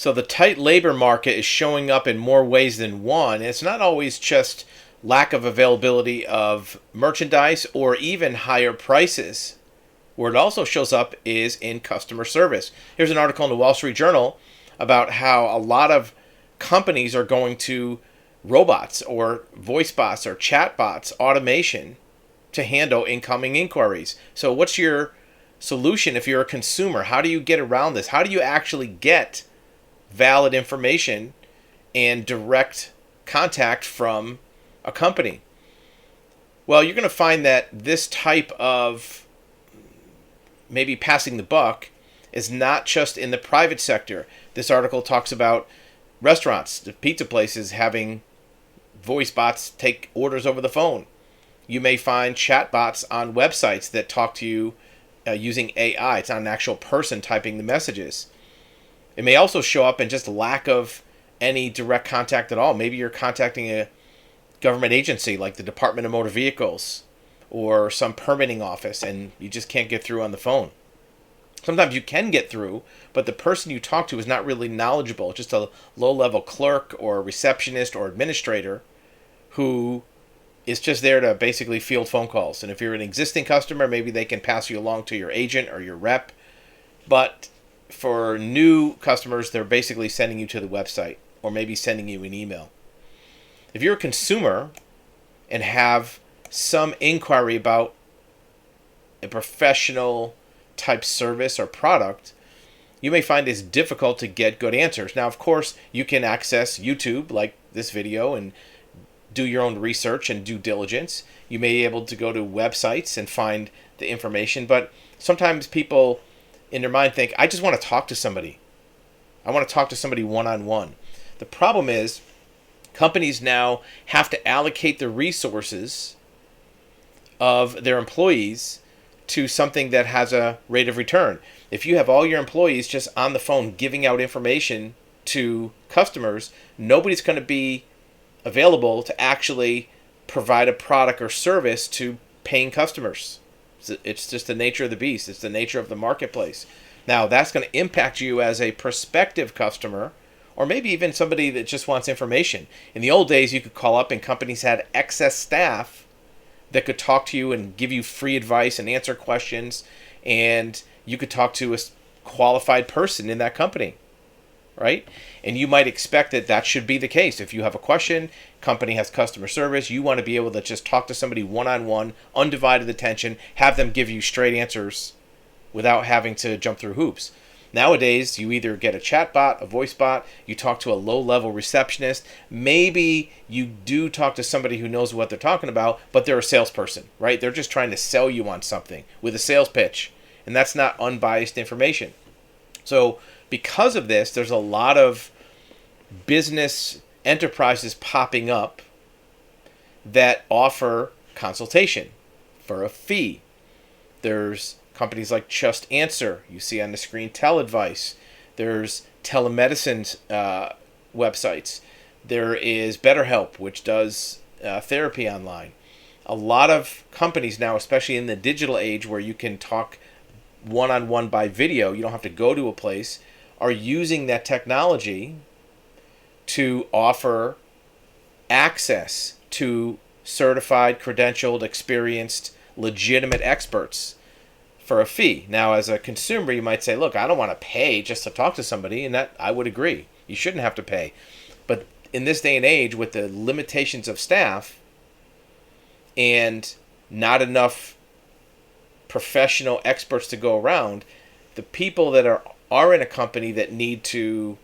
So the tight labor market is showing up in more ways than one. It's not always just lack of availability of merchandise or even higher prices. Where it also shows up is in customer service. Here's an article in the Wall Street Journal about how a lot of companies are going to robots or voice bots or chat bots, automation to handle incoming inquiries. So what's your solution if you're a consumer? How do you get around this? How do you actually get valid information and direct contact from a company? Well, you're going to find that this type of maybe passing the buck is not just in the private sector. This article talks about restaurants, the pizza places having voice bots take orders over the phone. You may find chat bots on websites that talk to you using AI. It's not an actual person typing the messages. It may also show up in just lack of any direct contact at all. Maybe you're contacting a government agency like the Department of Motor Vehicles or some permitting office and you just can't get through on the phone. Sometimes you can get through, but the person you talk to is not really knowledgeable. Just a low-level clerk or receptionist or administrator who is just there to basically field phone calls. And if you're an existing customer, maybe they can pass you along to your agent or your rep. But for new customers, they're basically sending you to the website or maybe sending you an email. If you're a consumer and have some inquiry about a professional type service or product, you may find it's difficult to get good answers. Now, of course, you can access YouTube like this video and do your own research and due diligence. You may be able to go to websites and find the information, but sometimes people in their mind think, I just want to talk to somebody. I want to talk to somebody one-on-one. The problem is companies now have to allocate the resources of their employees to something that has a rate of return. If you have all your employees just on the phone giving out information to customers, nobody's going to be available to actually provide a product or service to paying customers. It's just the nature of the beast. It's the nature of the marketplace. Now, that's going to impact you as a prospective customer or maybe even somebody that just wants information. In the old days, you could call up and companies had excess staff that could talk to you and give you free advice and answer questions, and you could talk to a qualified person in that company, right? And you might expect that that should be the case. If you have a question, company has customer service, you want to be able to just talk to somebody one-on-one, undivided attention, have them give you straight answers without having to jump through hoops. Nowadays, you either get a chat bot, a voice bot, you talk to a low-level receptionist, maybe you do talk to somebody who knows what they're talking about, but they're a salesperson, right? They're just trying to sell you on something with a sales pitch, and that's not unbiased information. So because of this, there's a lot of business enterprises popping up that offer consultation for a fee. There's companies like Just Answer, you see on the screen, TeleAdvice. There's telemedicine websites. There is BetterHelp, which does therapy online. A lot of companies now, especially in the digital age where you can talk one-on-one by video, you don't have to go to a place, are using that technology to offer access to certified, credentialed, experienced, legitimate experts for a fee. Now, as a consumer, you might say, look, I don't want to pay just to talk to somebody, and that I would agree. You shouldn't have to pay. But in this day and age, with the limitations of staff and not enough professional experts to go around, the people that are in a company that need to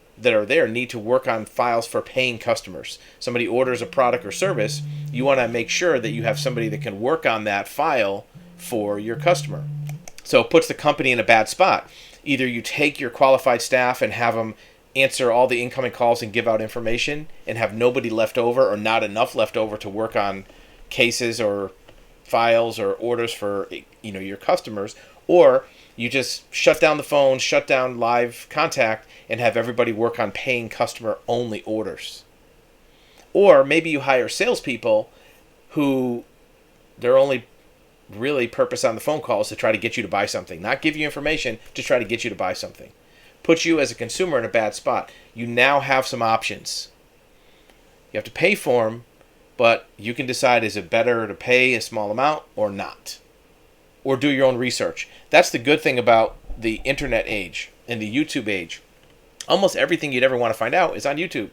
work on files for paying customers. Somebody orders a product or service, you want to make sure that you have somebody that can work on that file for your customer. So it puts the company in a bad spot. Either you take your qualified staff and have them answer all the incoming calls and give out information and have nobody left over or not enough left over to work on cases or files or orders for your customers, or you just shut down the phone, shut down live contact, and have everybody work on paying customer only orders. Or maybe you hire salespeople who their only really purpose on the phone calls to try to get you to buy something, not give you information, just try to get you to buy something. puts you as a consumer in a bad spot. You now have some options. You have to pay for them, but you can decide, is it better to pay a small amount or not? Or do your own research. That's the good thing about the internet age and the YouTube age. Almost everything you'd ever want to find out is on YouTube.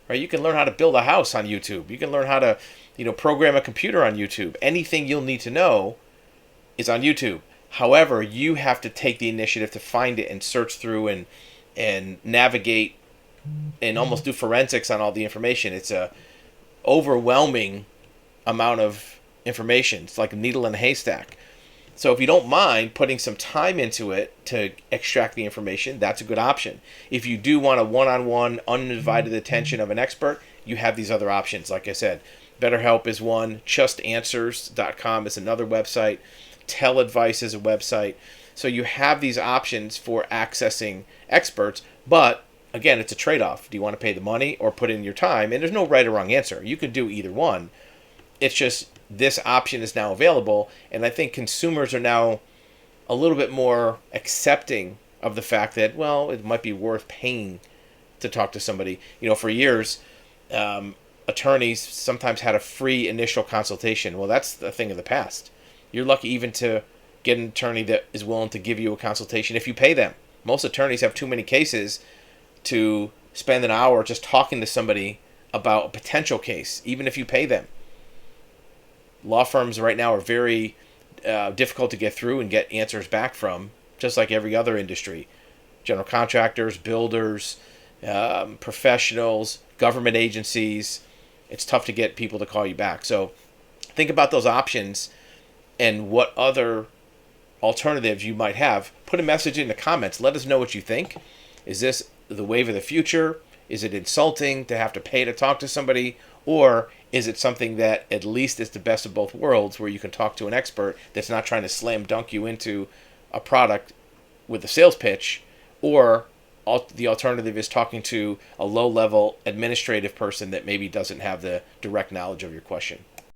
Right? You can learn how to build a house on YouTube. You can learn how to, program a computer on YouTube. Anything you'll need to know is on YouTube. However, you have to take the initiative to find it and search through and navigate and almost do forensics on all the information. It's a overwhelming amount of information. It's like a needle in a haystack. So if you don't mind putting some time into it to extract the information, that's a good option. If you do want a one-on-one, undivided attention of an expert, you have these other options. Like I said, BetterHelp is one. JustAnswers.com is another website. TellAdvice is a website. So you have these options for accessing experts, but again, it's a trade-off. Do you want to pay the money or put in your time? And there's no right or wrong answer. You can do either one. It's just this option is now available, and I think consumers are now a little bit more accepting of the fact that, well, it might be worth paying to talk to somebody. For years, attorneys sometimes had a free initial consultation. Well, that's the thing of the past. You're lucky even to get an attorney that is willing to give you a consultation if you pay them. Most attorneys have too many cases to spend an hour just talking to somebody about a potential case, even if you pay them. Law firms right now are very difficult to get through and get answers back from, just like every other industry. General contractors, builders, professionals, government agencies. It's tough to get people to call you back. So think about those options and what other alternatives you might have. Put a message in the comments. Let us know what you think. Is this the wave of the future? Is it insulting to have to pay to talk to somebody? Or is it something that at least is the best of both worlds, where you can talk to an expert that's not trying to slam dunk you into a product with a sales pitch? Or the alternative is talking to a low-level administrative person that maybe doesn't have the direct knowledge of your question.